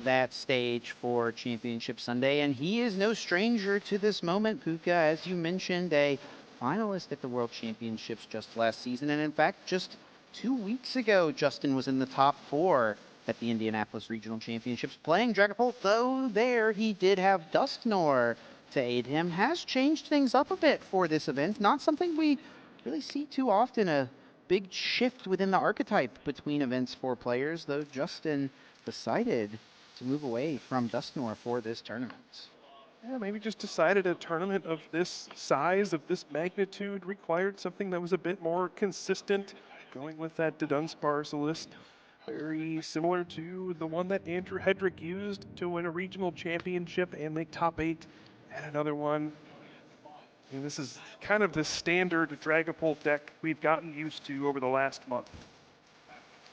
that stage for Championship Sunday, and he is no stranger to this moment, Puka. As you mentioned, a finalist at the World Championships just last season, and in fact, just 2 weeks ago, Justin was in the top 4 at the Indianapolis Regional Championships playing Dragapult, though there he did have Dusknoir to aid him. Has changed things up a bit for this event. Not something we really see too often, a big shift within the archetype between events for players, though Justin decided to move away from Dusknoir for this tournament. Yeah, maybe just decided a tournament of this size, of this magnitude, required something that was a bit more consistent, going with that Dunsparce list. Very similar to the one that Andrew Hedrick used to win a regional championship and make top 8 at another one. And this is kind of the standard Dragapult deck we've gotten used to over the last month.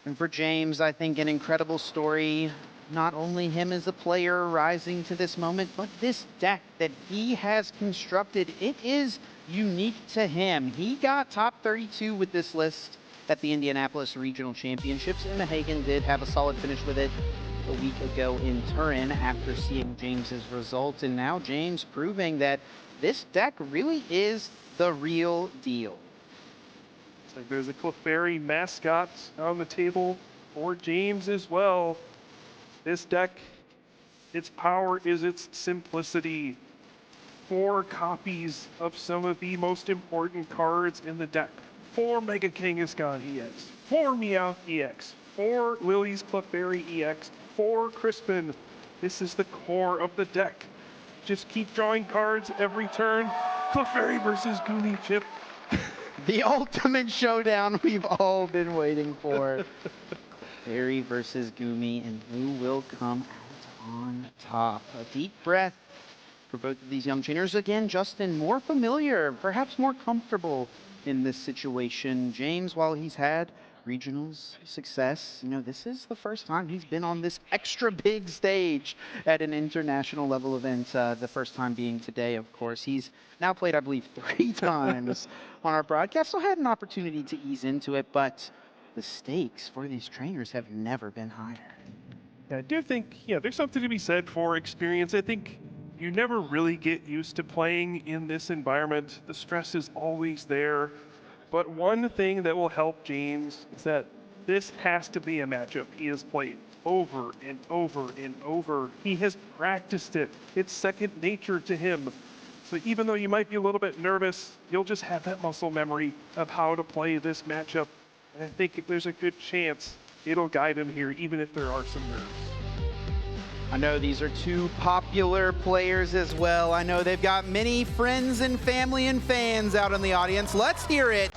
And for James, I think an incredible story. Not only him as a player rising to this moment, but this deck that he has constructed, it is unique to him. He got top 32 with this list at the Indianapolis Regional Championships, and Mahagan did have a solid finish with it a week ago in Turin after seeing James's results, and now James proving that this deck really is the real deal. It's like there's a Clefairy mascot on the table for James as well. This deck, its power is its simplicity. 4 copies of some of the most important cards in the deck. 4 Mega Kangaskhan EX, 4 Meowth EX, 4 Lily's Clefairy EX, 4 Crispin. This is the core of the deck. Just keep drawing cards every turn. Clefairy versus Goomy Chip. The ultimate showdown we've all been waiting for. Clefairy versus Goomy, and who will come out on top? A deep breath for both of these young trainers. Again, Justin, more familiar, perhaps more comfortable in this situation. James, while he's had regionals success, this is the first time he's been on this extra big stage at an international level event. The first time being today, of course. He's now played, I believe, 3 times on our broadcast, so had an opportunity to ease into it, but the stakes for these trainers have never been higher. Yeah, I do think, there's something to be said for experience. I think you never really get used to playing in this environment. The stress is always there. But one thing that will help James is that this has to be a matchup he has played over and over and over. He has practiced it. It's second nature to him. So even though you might be a little bit nervous, you'll just have that muscle memory of how to play this matchup. And I think there's a good chance it'll guide him here, even if there are some nerves. I know these are 2 popular players as well. I know they've got many friends and family and fans out in the audience. Let's hear it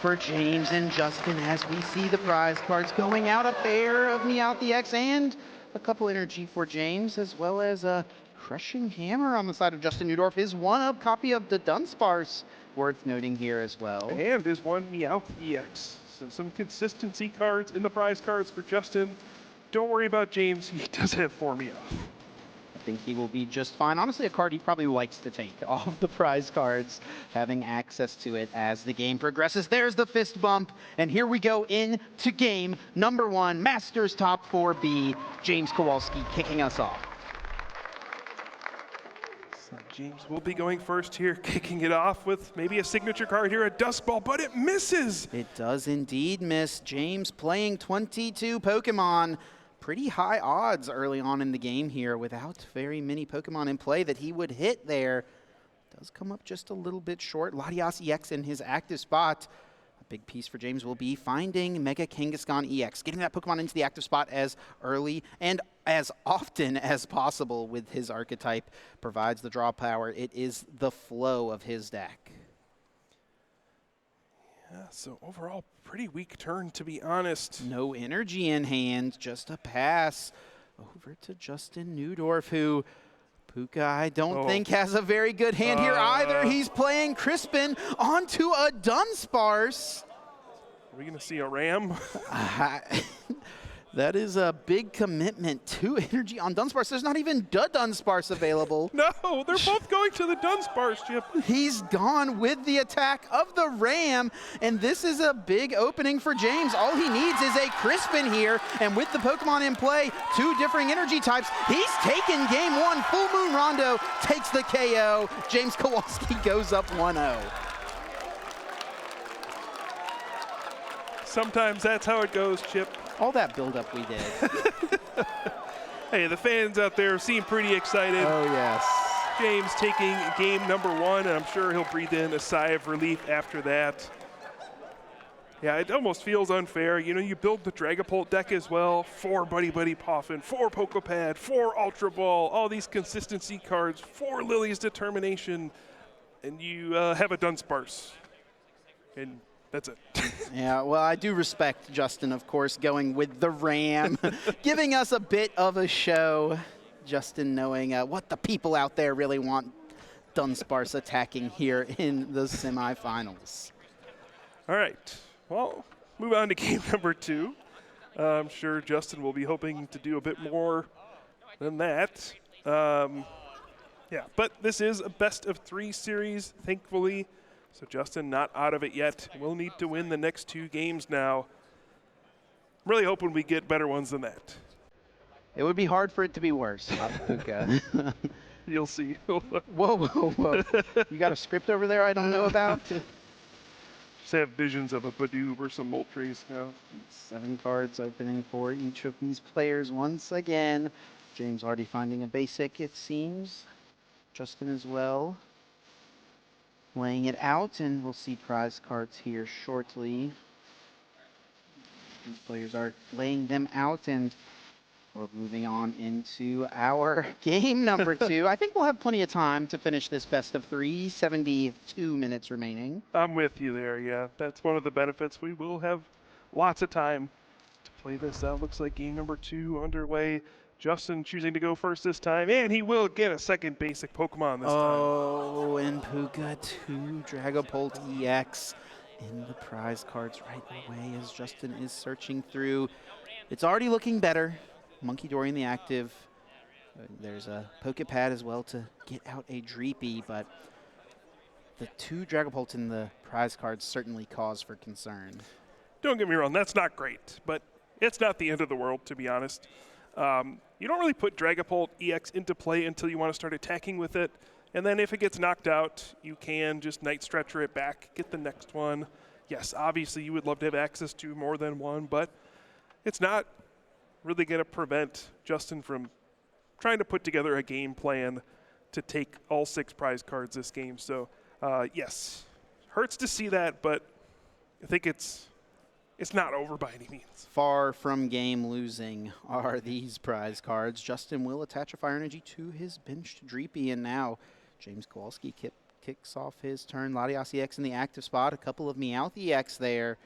for James and Justin as we see the prize cards going out. A pair of Meowth EX and a couple energy for James, as well as a crushing hammer on the side of Justin Newdorf. His 1-up copy of the Dunsparce, worth noting here as well. And his 1 Meowth EX. So some consistency cards in the prize cards for Justin. Don't worry about James, he does have 4 Meowth. I think he will be just fine. Honestly, a card he probably likes to take off the prize cards, having access to it as the game progresses. There's the fist bump, and here we go into game number 1, Masters Top 4B. James Kowalski kicking us off. So James will be going first here, kicking it off with maybe a signature card here, a Dusk Ball, but it misses! It does indeed miss. James playing 22 Pokemon. Pretty high odds early on in the game here without very many Pokemon in play that he would hit there. Does come up just a little bit short. Latias EX in his active spot. A big piece for James will be finding Mega Kangaskhan EX, getting that Pokemon into the active spot as early and as often as possible with his archetype. Provides the draw power. It is the flow of his deck. Yeah, so overall, pretty weak turn, to be honest. No energy in hand, just a pass over to Justin Newdorf, who Puka, I don't think has a very good hand here either. He's playing Crispin onto a Dunsparce. Are we going to see a Ram? That is a big commitment. 2 energy on Dunsparce. There's not even the Dunsparce available. No, they're both going to the Dunsparce, Chip. He's gone with the attack of the Ram, and this is a big opening for James. All he needs is a Crispin here, and with the Pokemon in play, 2 differing energy types, he's taken game 1. Full Moon Rondo takes the KO. James Kowalski goes up 1-0. Sometimes that's how it goes, Chip. All that buildup we did. Hey, the fans out there seem pretty excited. Oh, yes. James taking game number 1, and I'm sure he'll breathe in a sigh of relief after that. Yeah, it almost feels unfair. You know, you build the Dragapult deck as well. 4 Buddy Buddy Poffin, 4 Pokepad, 4 Ultra Ball, all these consistency cards, 4 Lily's Determination, and you have a Dunsparce. And that's it. Yeah, well, I do respect Justin, of course, going with the Ram, giving us a bit of a show. Justin knowing what the people out there really want Dunsparce attacking here in the semifinals. All right, well, move on to game number 2. I'm sure Justin will be hoping to do a bit more than that. Yeah, but this is a best of 3 series, thankfully. So Justin not out of it yet. We'll need to win the next 2 games now. I'm really hoping we get better ones than that. It would be hard for it to be worse. Okay. You'll see. Whoa, whoa, whoa. You got a script over there I don't know about? Just have visions of a Badoob or some Moltres now. 7 cards opening for each of these players once again. James already finding a basic, it seems. Justin as well. Laying it out, and we'll see prize cards here shortly. These players are laying them out, and we're moving on into our game number 2. I think we'll have plenty of time to finish this best of 3, 72 minutes remaining. I'm with you there, yeah. That's one of the benefits. We will have lots of time to play this out. Looks like game number 2 underway. Justin choosing to go first this time, and he will get a second basic Pokemon this time. Oh, and Puka 2 Dragapult EX in the prize cards right away as Justin is searching through. It's already looking better. Monkey Dory in the active. There's a Pokepad as well to get out a Dreepy, but the 2 Dragapults in the prize cards certainly cause for concern. Don't get me wrong, that's not great, but it's not the end of the world, to be honest. You don't really put Dragapult EX into play until you want to start attacking with it. And then if it gets knocked out, you can just Night Stretcher it back, get the next one. Yes, obviously you would love to have access to more than one, but it's not really going to prevent Justin from trying to put together a game plan to take all 6 prize cards this game. So, yes, hurts to see that, but I think it's not over by any means. Far from game losing are these prize cards. Justin will attach a Fire Energy to his benched Dreepy, and now James Kowalski kicks off his turn. Latias EX in the active spot. A couple of Meowth EX there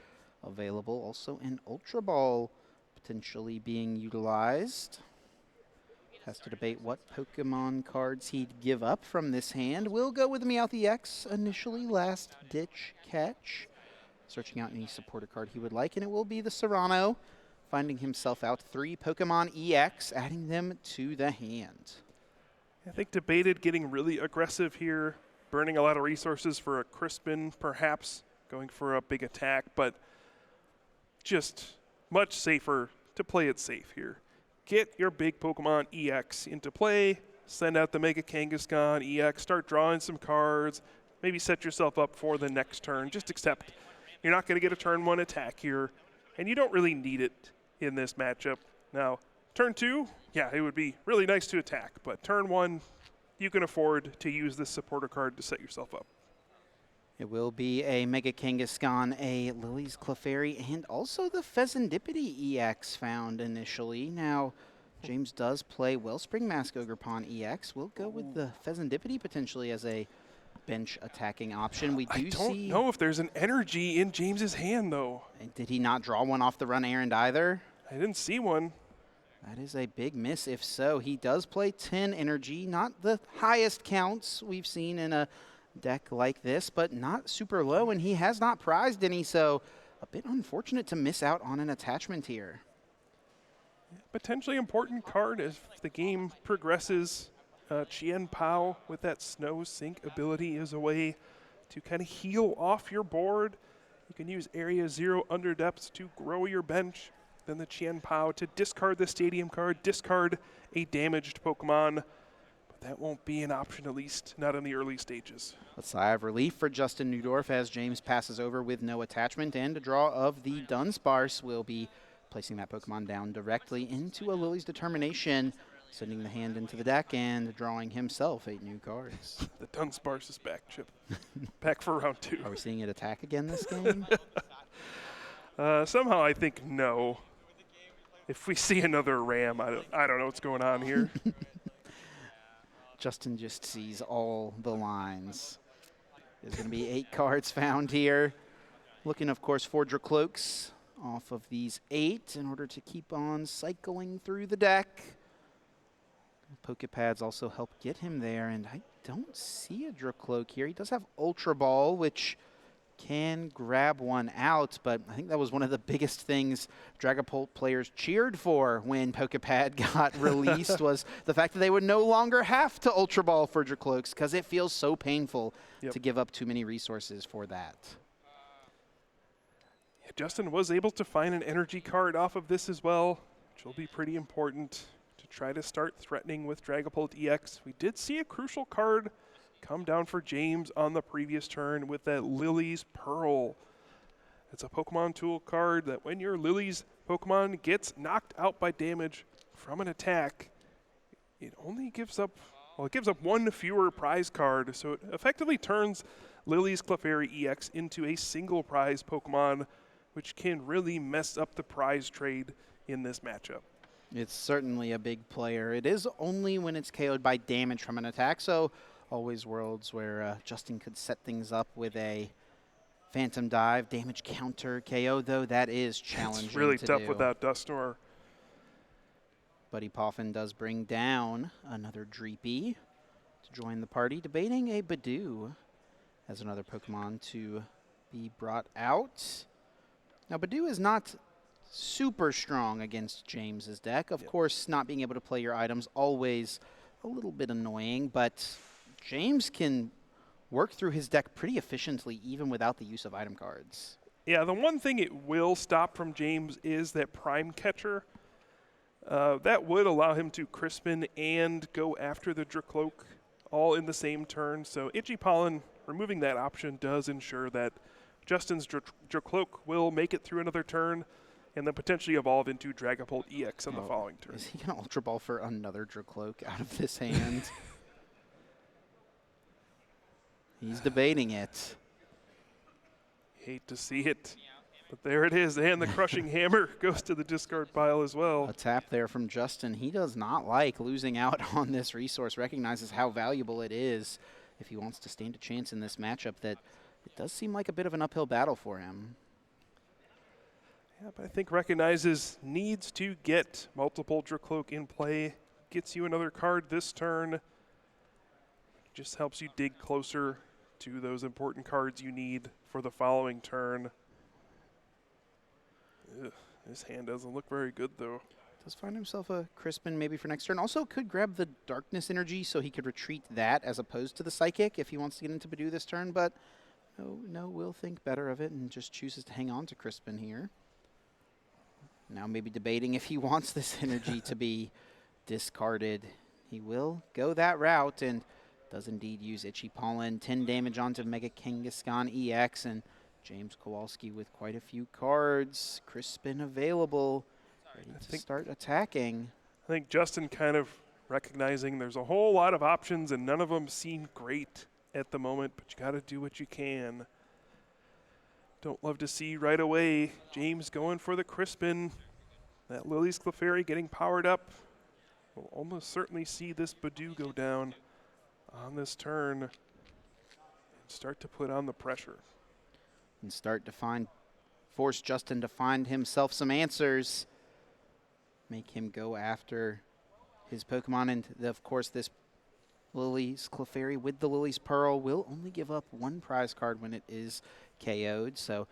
available. Also an Ultra Ball potentially being utilized. Has to debate what Pokemon cards he'd give up from this hand. We'll go with the Meowth EX initially. Last ditch catch. Searching out any supporter card he would like, and it will be the Serrano, finding himself out 3 Pokemon EX, adding them to the hand. I think debated getting really aggressive here, burning a lot of resources for a Crispin, perhaps going for a big attack, but just much safer to play it safe here. Get your big Pokemon EX into play, send out the Mega Kangaskhan EX, start drawing some cards, maybe set yourself up for the next turn. Just accept you're not going to get a turn 1 attack here, and you don't really need it in this matchup. Now, turn 2, yeah, it would be really nice to attack, but turn 1, you can afford to use this supporter card to set yourself up. It will be a Mega Kangaskhan, a Lily's Clefairy, and also the Pheasantipity EX found initially. Now, James does play Wellspring Mask Ogerpon EX. We'll go with the Pheasantipity potentially as a bench attacking option. We do I don't know if there's an energy in James's hand, though. And did he not draw one off the run errand either? I didn't see one. That is a big miss if so. He does play 10 energy, not the highest counts we've seen in a deck like this, but not super low, and he has not prized any, so a bit unfortunate to miss out on an attachment here. Potentially important card as the game progresses. Chien Pao with that Snow Sink ability is a way to kind of heal off your board. You can use Area 0 under depths to grow your bench. Then the Chien Pao to discard the Stadium card, discard a damaged Pokemon. But that won't be an option, at least not in the early stages. A sigh of relief for Justin Newdorf as James passes over with no attachment, and a draw of the Dunsparce will be placing that Pokemon down directly into a Lily's Determination, sending the hand into the deck and drawing himself 8 new cards. The Dunsparce is back, Chip. Back for round 2. Are we seeing it attack again this game? Somehow I think no. If we see another Ram, I don't know what's going on here. Justin just sees all the lines. There's going to be 8 cards found here. Looking, of course, for Dracloaks off of these 8 in order to keep on cycling through the deck. Pokepads also help get him there, and I don't see a Dracloak here. He does have Ultra Ball, which can grab one out, but I think that was one of the biggest things Dragapult players cheered for when Pokepad got released was the fact that they would no longer have to Ultra Ball for Dracloaks because it feels so painful to give up too many resources for that. Yeah, Justin was able to find an energy card off of this as well, which will be pretty important to try to start threatening with Dragapult EX. We did see a crucial card come down for James on the previous turn with that Lily's Pearl. It's a Pokemon tool card that when your Lily's Pokemon gets knocked out by damage from an attack, it only gives up, well, it gives up 1 fewer prize card, so it effectively turns Lily's Clefairy EX into a single prize Pokemon, which can really mess up the prize trade in this matchup. It's certainly a big player. It is only when it's KO'd by damage from an attack, so always worlds where Justin could set things up with a Phantom Dive, damage counter KO, though that is challenging. It's really tough without Dusknoir. Buddy Poffin does bring down another Dreepy to join the party, debating a Badoo as another Pokemon to be brought out. Now, Badoo is not super strong against James's deck. Of course, not being able to play your items always a little bit annoying, but James can work through his deck pretty efficiently even without the use of item cards. Yeah, the one thing it will stop from James is that Prime Catcher. That would allow him to Crispin and go after the Dracloak all in the same turn. So Itchy Pollen, removing that option does ensure that Justin's Dracloak will make it through another turn and then potentially evolve into Dragapult EX on the following turn. Is he going to Ultra Ball for another Dracloak out of this hand? He's debating it. Hate to see it, but there it is, and the Crushing Hammer goes to the discard pile as well. A tap there from Justin. He does not like losing out on this resource, recognizes how valuable it is if he wants to stand a chance in this matchup that it does seem like a bit of an uphill battle for him. Yeah, but I think recognizes needs to get multiple Dracloak in play, gets you another card this turn, just helps you dig closer to those important cards you need for the following turn. Ugh, this hand doesn't look very good, though. Does find himself a Crispin maybe for next turn. Also could grab the Darkness Energy so he could retreat that as opposed to the Psychic if he wants to get into Badoo this turn, but no, will think better of it and just chooses to hang on to Crispin here. Now maybe debating if he wants this energy to be discarded. He will go that route and does indeed use Itchy Pollen. 10 damage onto Mega Kangaskhan EX, and James Kowalski with quite a few cards. Crispin available, ready to start attacking. I think Justin kind of recognizing there's a whole lot of options and none of them seem great at the moment, but you got to do what you can. Don't love to see right away James going for the Crispin. That Lily's Clefairy getting powered up. We'll almost certainly see this Badoo go down on this turn and start to put on the pressure. And start to force Justin to find himself some answers. Make him go after his Pokemon. And of course, this Lily's Clefairy with the Lily's Pearl will only give up 1 prize card when it is KO'd. So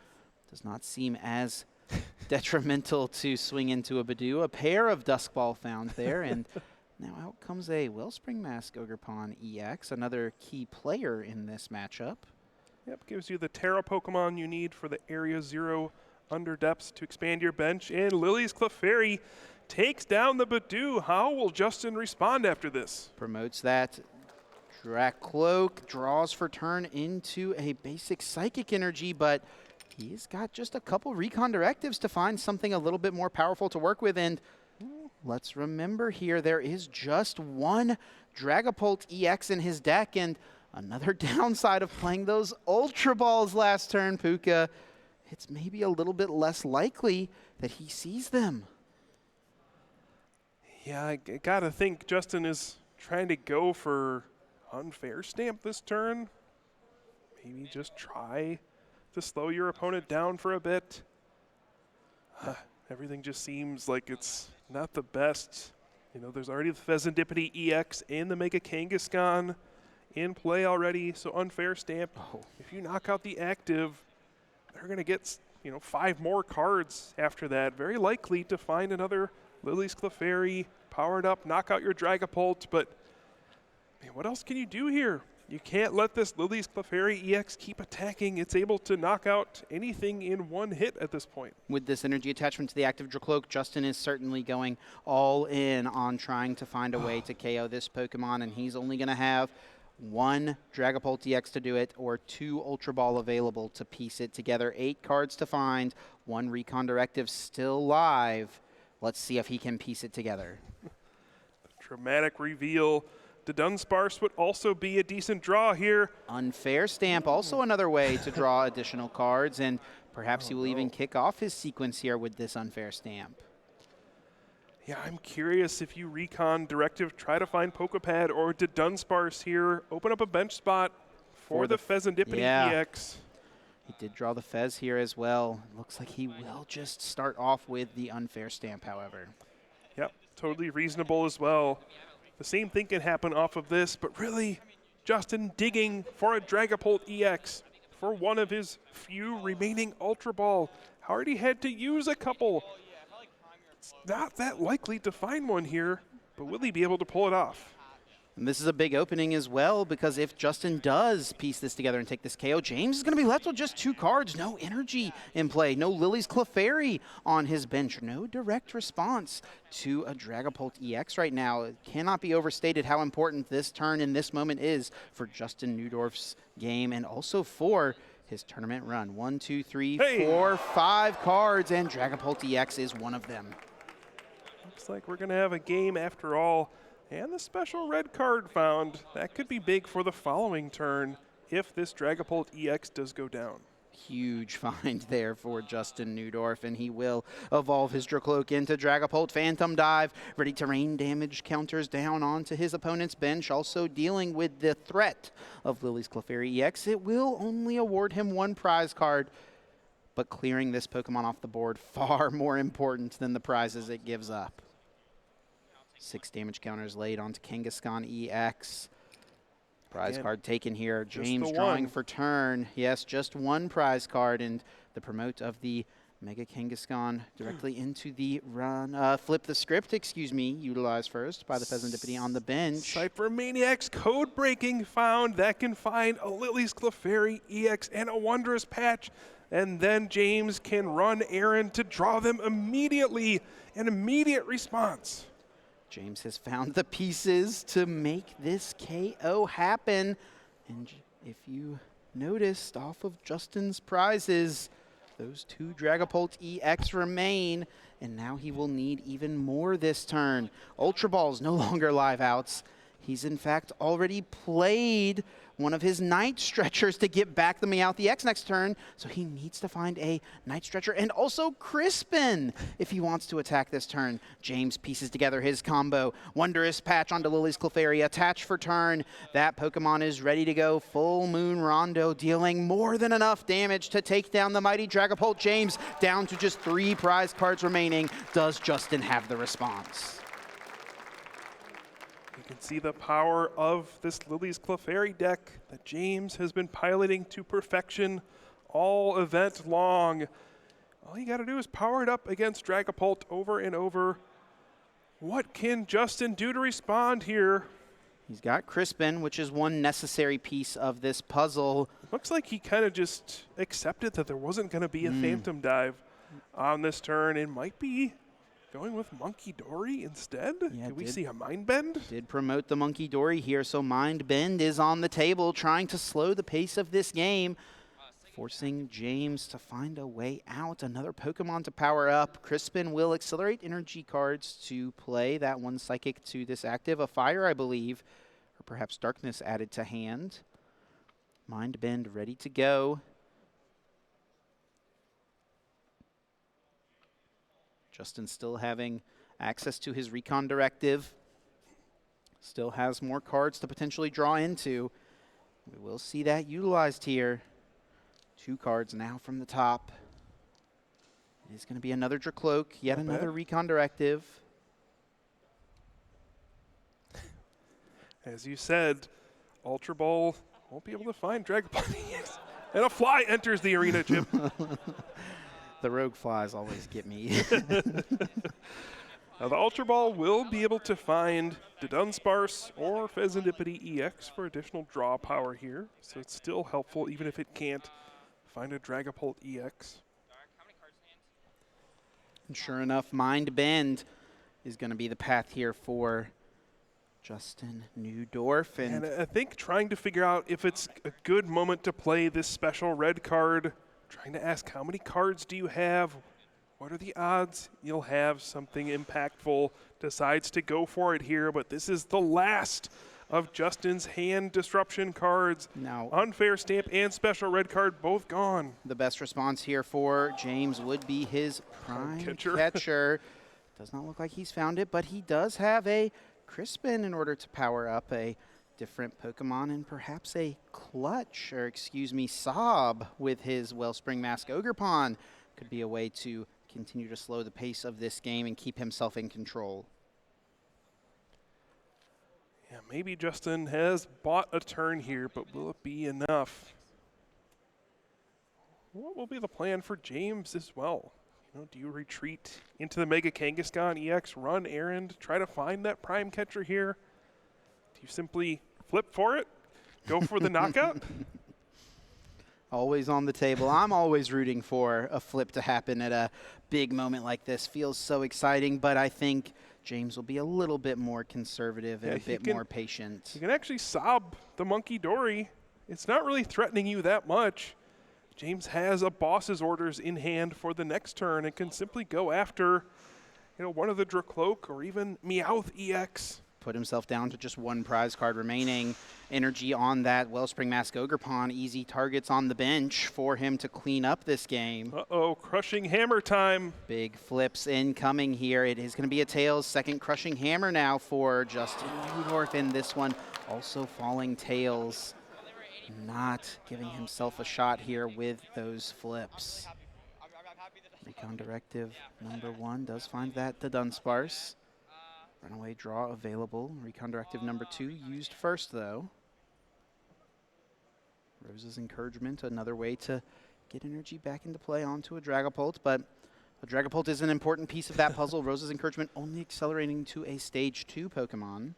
does not seem as detrimental to swing into a Badoo. A pair of Duskball found there, and now out comes a Wellspring Mask Ogerpon EX, another key player in this matchup. Yep, gives you the Terra Pokemon you need for the Area 0 under depths to expand your bench. And Lily's Clefairy takes down the Badoo. How will Justin respond after this? Promotes that Cloak, draws for turn into a basic Psychic Energy, but he's got just a couple Recon Directives to find something a little bit more powerful to work with. And let's remember here, there is just one Dragapult EX in his deck, and another downside of playing those Ultra Balls last turn, Puka, it's maybe a little bit less likely that he sees them. Yeah, I gotta think Justin is trying to go for Unfair Stamp this turn. Maybe just try to slow your opponent down for a bit. Everything just seems like it's not the best. You know, there's already the Pheasantipity EX and the Mega Kangaskhan in play already, so Unfair Stamp. If you knock out the active, they're going to get, you know, 5 more cards after that. Very likely to find another Lily's Clefairy, powered up, knock out your Dragapult, but man, what else can you do here? You can't let this Lily's Clefairy EX keep attacking. It's able to knock out anything in one hit at this point. With this energy attachment to the active Dracloak, Justin is certainly going all in on trying to find a way to KO this Pokemon, and he's only going to have one Dragapult EX to do it, or 2 Ultra Ball available to piece it together. 8 cards to find, 1 Recon Directive still live. Let's see if he can piece it together. Dramatic reveal. The Dunsparce would also be a decent draw here. Unfair Stamp, also another way to draw additional cards, and perhaps he will even kick off his sequence here with this Unfair Stamp. Yeah, I'm curious if you Recon Directive, try to find Pokepad, or did Dunsparce here open up a bench spot for the Pheasantipity EX? He did draw the Fez here as well. Looks like he will just start off with the Unfair Stamp, however. Yep, totally reasonable as well. The same thing can happen off of this, but really, Justin digging for a Dragapult EX for one of his few remaining Ultra Ball. Already had to use a couple. It's not that likely to find one here, but will he be able to pull it off? And this is a big opening as well, because if Justin does piece this together and take this KO, James is going to be left with just 2 cards. No energy in play. No Lily's Clefairy on his bench. No direct response to a Dragapult EX right now. It cannot be overstated how important this turn in this moment is for Justin Newdorf's game, and also for his tournament run. 1, 2, 3, 4, 5 cards, and Dragapult EX is one of them. Looks like we're going to have a game after all. And the special red card found. That could be big for the following turn if this Dragapult EX does go down. Huge find there for Justin Newdorf, and he will evolve his Dracloak into Dragapult. Phantom Dive, ready to rain damage counters down onto his opponent's bench, also dealing with the threat of Lily's Clefairy EX. It will only award him 1 prize card, but clearing this Pokemon off the board far more important than the prizes it gives up. 6 damage counters laid onto Kangaskhan EX. Prize card taken here. James drawing for turn. Yes, just 1 prize card, and the promote of the Mega Kangaskhan directly into the run. Flip the script, excuse me, utilized first by the Pheasantipity on the bench. Cypher Maniac's code breaking found. That can find a Lily's Clefairy EX and a Wondrous Patch. And then James can run errand to draw them immediately. An immediate response. James has found the pieces to make this KO happen. And if you noticed, off of Justin's prizes, those 2 Dragapult EX remain, and now he will need even more this turn. Ultra Balls no longer live outs. He's in fact already played one of his Night Stretchers to get back the Meowth EX next turn, so he needs to find a Night Stretcher and also Crispin if he wants to attack this turn. James pieces together his combo. Wondrous Patch onto Lily's Clefairy, attach for turn. That Pokemon is ready to go. Full Moon Rondo dealing more than enough damage to take down the mighty Dragapult. James down to just 3 prize cards remaining. Does Justin have the response? You can see the power of this Lily's Clefairy deck that James has been piloting to perfection all event long. All you got to do is power it up against Dragapult over and over. What can Justin do to respond here? He's got Crispin, which is one necessary piece of this puzzle. Looks like he kind of just accepted that there wasn't going to be a Phantom Dive on this turn and might be going with Monkey Dory instead. Yeah, Can we see a Mind Bend? Did promote the Monkey Dory here, so Mind Bend is on the table, trying to slow the pace of this game, forcing James to find a way out. Another Pokemon to power up. Crispin will accelerate energy cards to play that one Psychic to this active. A Fire, I believe, or perhaps Darkness added to hand. Mind Bend ready to go. Justin still having access to his Recon Directive. Still has more cards to potentially draw into. We will see that utilized here. 2 cards now from the top. It is going to be another Dracloak, yet another Recon Directive. As you said, Ultra Ball won't be able to find Dragapult. And a fly enters the arena, Jim. The rogue flies always get me. Now the Ultra Ball will be able to find the Dunsparce or Fezandipity EX for additional draw power here. So it's still helpful even if it can't find a Dragapult EX. And sure enough, Mind Bend is going to be the path here for Justin Newdorf. And I think trying to figure out if it's a good moment to play this special red card, trying to ask how many cards do you have? What are the odds you'll have something impactful? Decides to go for it here, but this is the last of Justin's hand disruption cards. Now, Unfair Stamp and Special Red Card both gone. The best response here for James would be his prime catcher. Does not look like he's found it, but he does have a Crispin in order to power up a different Pokemon and perhaps a clutch, or excuse me, Sob with his Wellspring Mask Ogerpon. Could be a way to continue to slow the pace of this game and keep himself in control. Yeah, maybe Justin has bought a turn here, but will it be enough? What will be the plan for James as well? You know, do you retreat into the Mega Kangaskhan EX, run errand, try to find that prime catcher here? Do you simply flip for it, go for the knockout? Always on the table. I'm always rooting for a flip to happen at a big moment like this. Feels so exciting, but I think James will be a little bit more conservative and a bit more patient. You can actually sob the Monkey Dory. It's not really threatening you that much. James has a boss's orders in hand for the next turn and can simply go after, you know, one of the Dracloak or even Meowth EX. Put himself down to just 1 prize card remaining. Energy on that Wellspring Mask Ogerpon. Easy targets on the bench for him to clean up this game. Uh-oh, Crushing Hammer time. Big flips incoming here. It is going to be a Tails second Crushing Hammer now for Justin Newdorf in this one. Also falling Tails. Not giving himself a shot here with those flips. Recon Directive number 1 does find that the Dunsparce. Runaway draw available. Recon Directive number 2 used first, though. Rose's Encouragement, another way to get energy back into play onto a Dragapult, but a Dragapult is an important piece of that puzzle. Rose's Encouragement only accelerating to a Stage 2 Pokemon.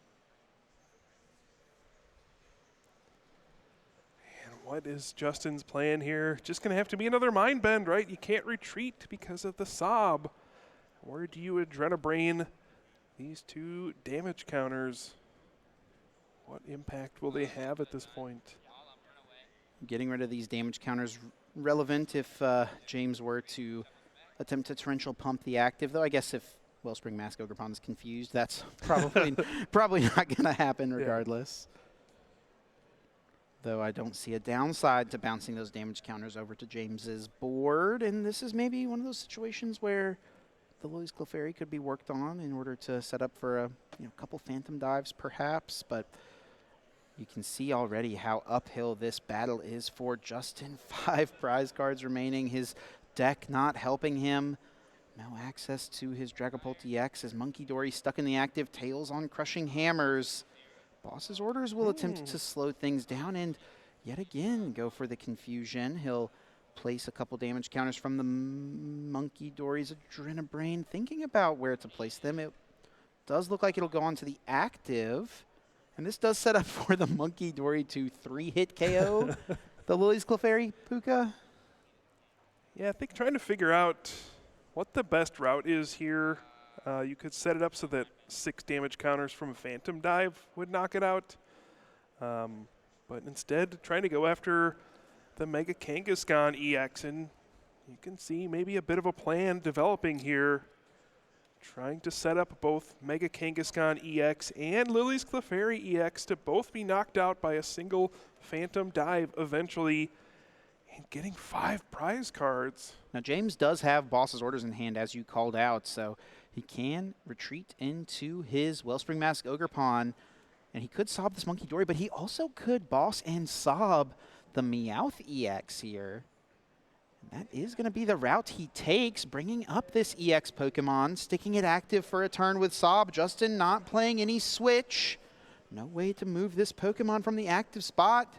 And what is Justin's plan here? Just going to have to be another Mind Bend, right? You can't retreat because of the Sob. Or do you Adrenabrain these 2 damage counters? What impact will they have at this point? Getting rid of these damage counters relevant if James were to attempt to Torrential Pump the active, though I guess if Wellspring Mask Ogerpon is confused, that's probably probably not going to happen regardless. Though I don't see a downside to bouncing those damage counters over to James's board, and this is maybe one of those situations where the Lili's Clefairy could be worked on in order to set up for a couple Phantom Dives perhaps, but you can see already how uphill this battle is for Justin. 5 prize cards remaining, his deck not helping him. No access to his Dragapult EX, his Monkey Dory stuck in the active, Tails on Crushing Hammers. Boss's Orders will attempt to slow things down and yet again go for the confusion. He'll place a couple damage counters from the Monkey Dory's Adrenabrain. Thinking about where to place them, it does look like it'll go on to the active. And this does set up for the Monkey Dory to 3-hit KO the Lily's Clefairy Puka. Yeah, I think trying to figure out what the best route is here. You could set it up so that 6 damage counters from a Phantom Dive would knock it out. But instead, trying to go after the Mega Kangaskhan EX, and you can see maybe a bit of a plan developing here. Trying to set up both Mega Kangaskhan EX and Lily's Clefairy EX to both be knocked out by a single Phantom Dive eventually, and getting 5 prize cards. Now, James does have Boss's Orders in hand, as you called out, so he can retreat into his Wellspring Mask Ogerpon, and he could sob this Monkey Dory, but he also could Boss and sob the Meowth EX here. That is going to be the route he takes, bringing up this EX Pokemon, sticking it active for a turn with Sob. Justin not playing any switch. No way to move this Pokemon from the active spot.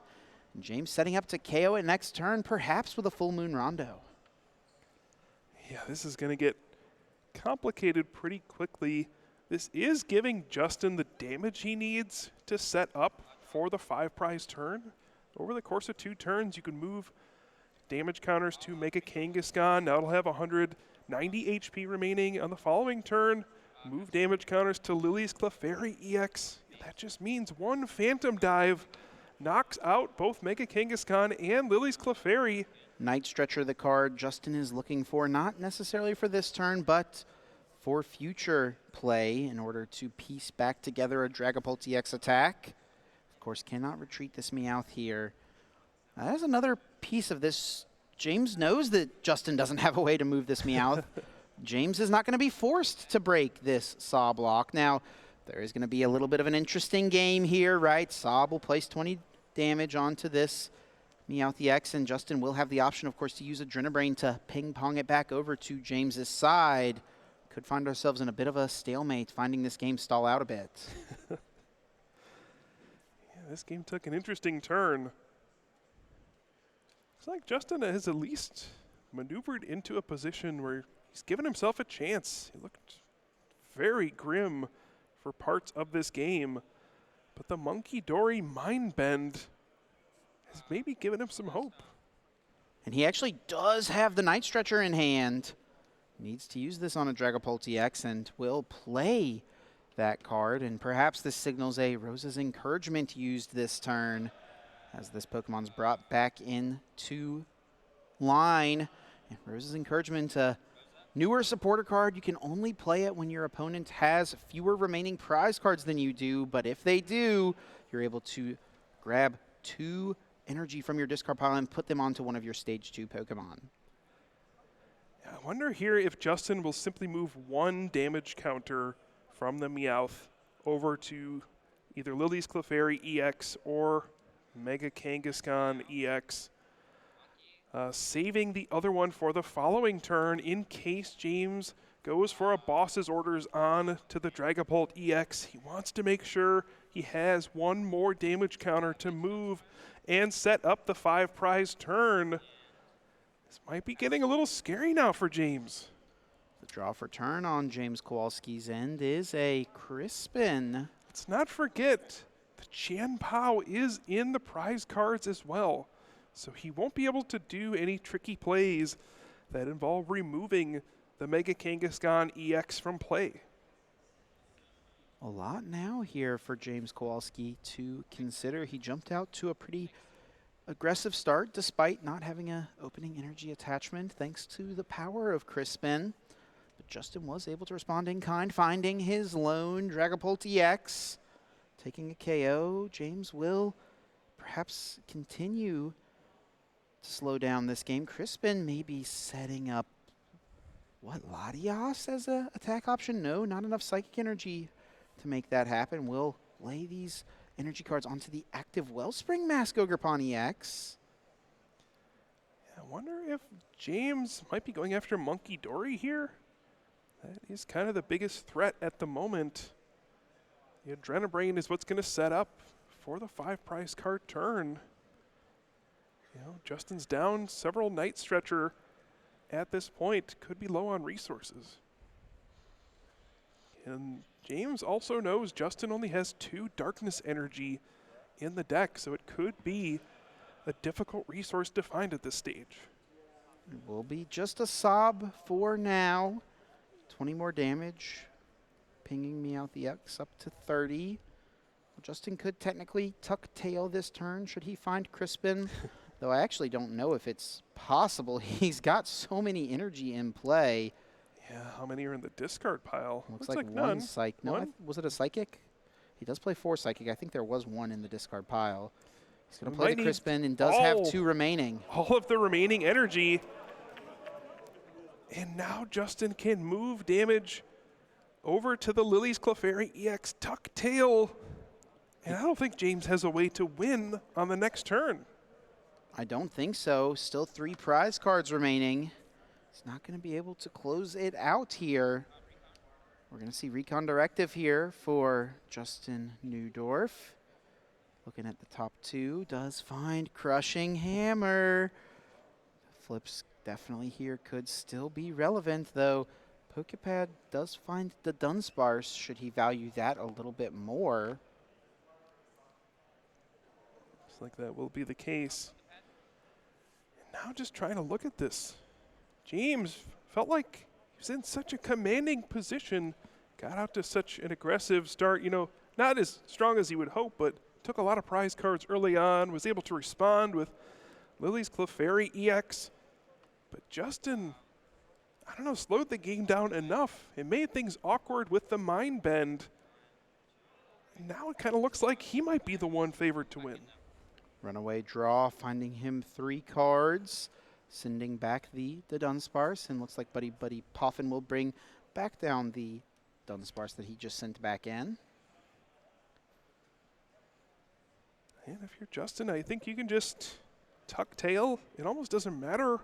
And James setting up to KO it next turn, perhaps with a Full Moon Rondo. Yeah, this is going to get complicated pretty quickly. This is giving Justin the damage he needs to set up for the 5 prize turn. Over the course of 2 turns, you can move damage counters to Mega Kangaskhan. Now it'll have 190 HP remaining on the following turn. Move damage counters to Lily's Clefairy EX. That just means 1 Phantom Dive knocks out both Mega Kangaskhan and Lily's Clefairy. Night Stretcher, the card Justin is looking for, not necessarily for this turn, but for future play in order to piece back together a Dragapult EX attack. Of course, cannot retreat this Meowth here. That is another piece of this. James knows that Justin doesn't have a way to move this Meowth. James is not going to be forced to break this Saw block. Now, there is going to be a little bit of an interesting game here, right? Saw will place 20 damage onto this Meowth EX, and Justin will have the option, of course, to use Adrenabrain to ping-pong it back over to James's side. Could find ourselves in a bit of a stalemate, finding this game stall out a bit. Yeah, this game took an interesting turn. Looks like Justin has at least maneuvered into a position where he's given himself a chance. He looked very grim for parts of this game, but the Monkey Dory Mind Bend has maybe given him some hope. And he actually does have the Night Stretcher in hand. Needs to use this on a Dragapult EX and will play that card, and perhaps this signals a Rose's Encouragement used this turn, as this Pokemon's brought back into line. And Rose's Encouragement, a newer supporter card. You can only play it when your opponent has fewer remaining prize cards than you do, but if they do, you're able to grab 2 energy from your discard pile and put them onto one of your Stage 2 Pokemon. I wonder here if Justin will simply move 1 damage counter from the Meowth over to either Lily's Clefairy EX or Mega Kangaskhan EX, saving the other one for the following turn in case James goes for a Boss's Orders on to the Dragapult EX. He wants to make sure he has 1 more damage counter to move and set up the 5 prize turn. This might be getting a little scary now for James. The draw for turn on James Kowalski's end is a Crispin. Let's not forget the Chien-Pao is in the prize cards as well, so he won't be able to do any tricky plays that involve removing the Mega Kangaskhan EX from play. A lot now here for James Kowalski to consider. He jumped out to a pretty aggressive start despite not having an opening energy attachment thanks to the power of Crispin. But Justin was able to respond in kind, finding his lone Dragapult EX. Taking a KO, James will perhaps continue to slow down this game. Crispin may be setting up, Latias as an attack option? No, not enough Psychic Energy to make that happen. We'll lay these energy cards onto the active Wellspring Mask Ogerpon EX. I wonder if James might be going after Monkey Dory here. That is kind of the biggest threat at the moment. The Adrenabrain is what's going to set up for the 5 prize card turn. You know, Justin's down several Night Stretcher at this point, could be low on resources. And James also knows Justin only has 2 Darkness Energy in the deck, so it could be a difficult resource to find at this stage. It will be just a sob for now. 20 more damage, pinging me out the X up to 30. Justin could technically tuck tail this turn should he find Crispin, though I actually don't know if it's possible. He's got so many energy in play. Yeah, how many are in the discard pile? Looks like one none. psych. No, was it a psychic? He does play 4 psychic. I think there was 1 in the discard pile. He's going to play the Crispin and does have 2 remaining. All of the remaining energy. And now Justin can move damage over to the Lily's Clefairy EX tuck tail. And I don't think James has a way to win on the next turn. I don't think so. Still 3 prize cards remaining. He's not going to be able to close it out here. We're going to see Recon Directive here for Justin Newdorf. Looking at the top 2, does find Crushing Hammer. Flips definitely here could still be relevant, though. Pokepad does find the Dunsparce, should he value that a little bit more. Looks like that will be the case. And now just trying to look at this. James felt like he was in such a commanding position, got out to such an aggressive start, you know, not as strong as he would hope, but took a lot of prize cards early on, was able to respond with Lily's Clefairy EX. But Justin, I don't know, slowed the game down enough. It made things awkward with the Mind Bend. And now it kind of looks like he might be the one favored to win. Runaway draw, finding him 3 cards, sending back the Dunsparce, and looks like Buddy Poffin will bring back down the Dunsparce that he just sent back in. And if you're Justin, I think you can just tuck tail. It almost doesn't matter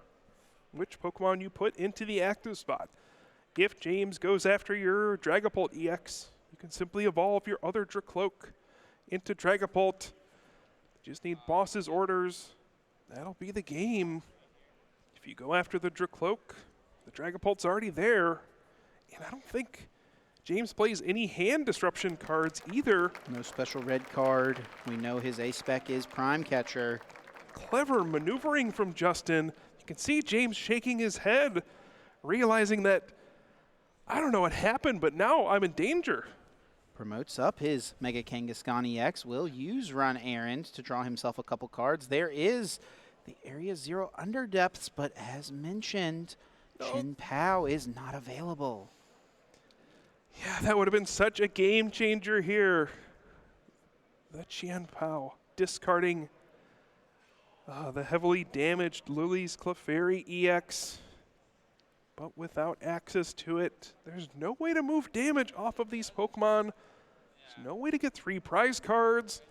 which Pokemon you put into the active spot. If James goes after your Dragapult EX, you can simply evolve your other Dracloak into Dragapult. Just need boss's orders. That'll be the game. If you go after the Dracloak, the Dragapult's already there. And I don't think James plays any hand disruption cards either. No special red card. We know his A-Spec is Prime Catcher. Clever maneuvering from Justin. You can see James shaking his head, realizing that, I don't know what happened, but now I'm in danger. Promotes up his Mega Kangaskhan EX. Will use Run Errand to draw himself a couple cards. There is the Area 0 Underdepths, but as mentioned, Chin Pao is not available. Yeah, that would have been such a game changer here. The Chien Pao discarding the heavily damaged Lily's Clefairy EX, but without access to it, there's no way to move damage off of these Pokemon. There's no way to get 3 prize cards.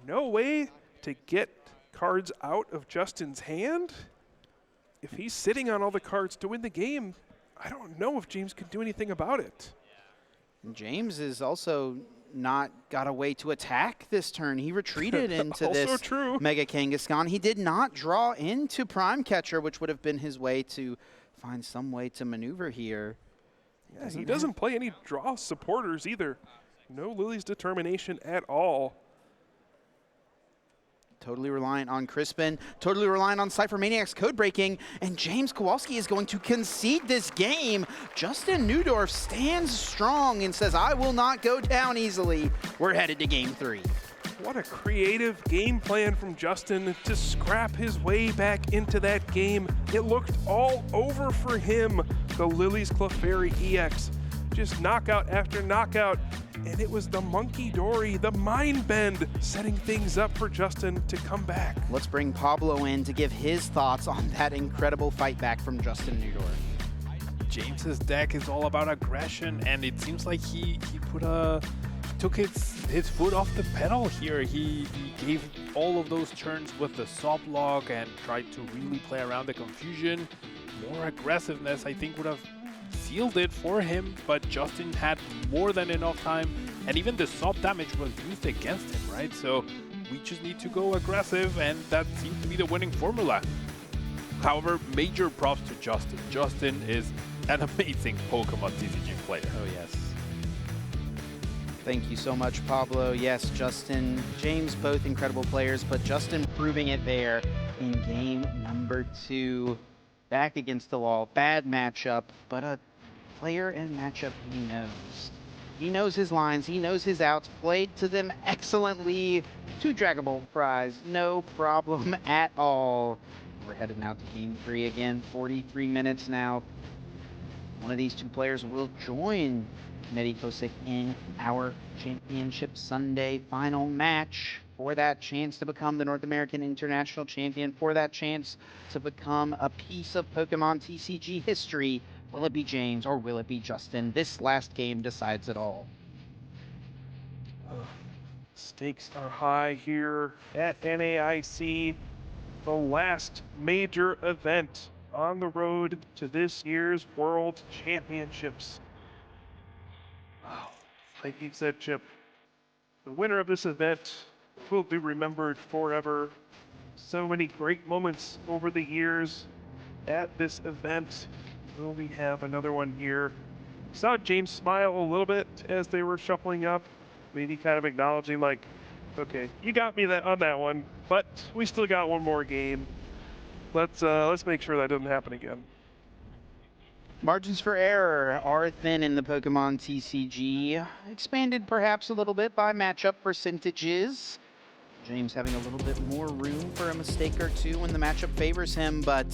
No way to get cards out of Justin's hand. If he's sitting on all the cards to win the game, I don't know if James can do anything about it. James is also not got a way to attack this turn. He retreated into this Mega Kangaskhan. He did not draw into Prime Catcher, which would have been his way to find some way to maneuver here. Yeah, he doesn't play any draw supporters either. No Lily's Determination at all. Totally reliant on Crispin, totally reliant on Cypher Maniac's code breaking, and James Kowalski is going to concede this game. Justin Newdorf stands strong and says, I will not go down easily. We're headed to game 3. What a creative game plan from Justin to scrap his way back into that game. It looked all over for him, the Lily's Clefairy EX. Just knockout after knockout. And it was the Monkey Dory, the Mind Bend, setting things up for Justin to come back. Let's bring Pablo in to give his thoughts on that incredible fight back from Justin Newdorf. James's deck is all about aggression, and it seems like he took his foot off the pedal here. He gave all of those turns with the soft lock and tried to really play around the confusion. More aggressiveness, I think, would have sealed it for him, but Justin had more than enough time, and even the soft damage was used against him, right? So we just need to go aggressive, and that seems to be the winning formula. However, major props to Justin. Justin is an amazing Pokemon TCG player. Oh, yes. Thank you so much, Pablo. Yes, Justin, James, both incredible players, but Justin proving it there in game number 2. Back against the wall. Bad matchup, but a player and matchup he knows. He knows his lines, he knows his outs, played to them excellently. 2 Dragon Ball prize, no problem at all. We're heading out to game 3 again, 43 minutes now. One of these 2 players will join Mehdi Kosik in our Championship Sunday final match for that chance to become the North American International Champion, for that chance to become a piece of Pokemon TCG history. Will it be James or will it be Justin? This last game decides it all. Stakes are high here at NAIC, the last major event on the road to this year's World Championships. Wow. Like you said, Chip, the winner of this event will be remembered forever. So many great moments over the years at this event. Will we have another one here? Saw James smile a little bit as they were shuffling up, maybe kind of acknowledging like, okay, you got me on that one, but we still got one more game. Let's make sure that doesn't happen again. Margins for error are thin in the Pokemon TCG, expanded perhaps a little bit by matchup percentages. James having a little bit more room for a mistake or two when the matchup favors him, but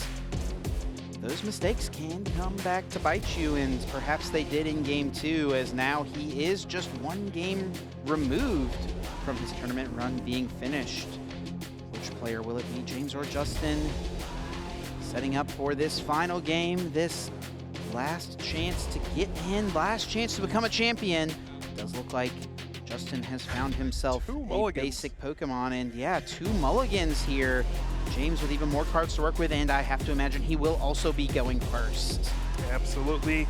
those mistakes can come back to bite you, and perhaps they did in game 2, as now he is just 1 game removed from his tournament run being finished. Which player will it be, James or Justin? Setting up for this final game, this last chance to get in, last chance to become a champion. It does look like Justin has found himself a basic Pokemon, and yeah, 2 mulligans here. James with even more cards to work with, and I have to imagine he will also be going first. Absolutely.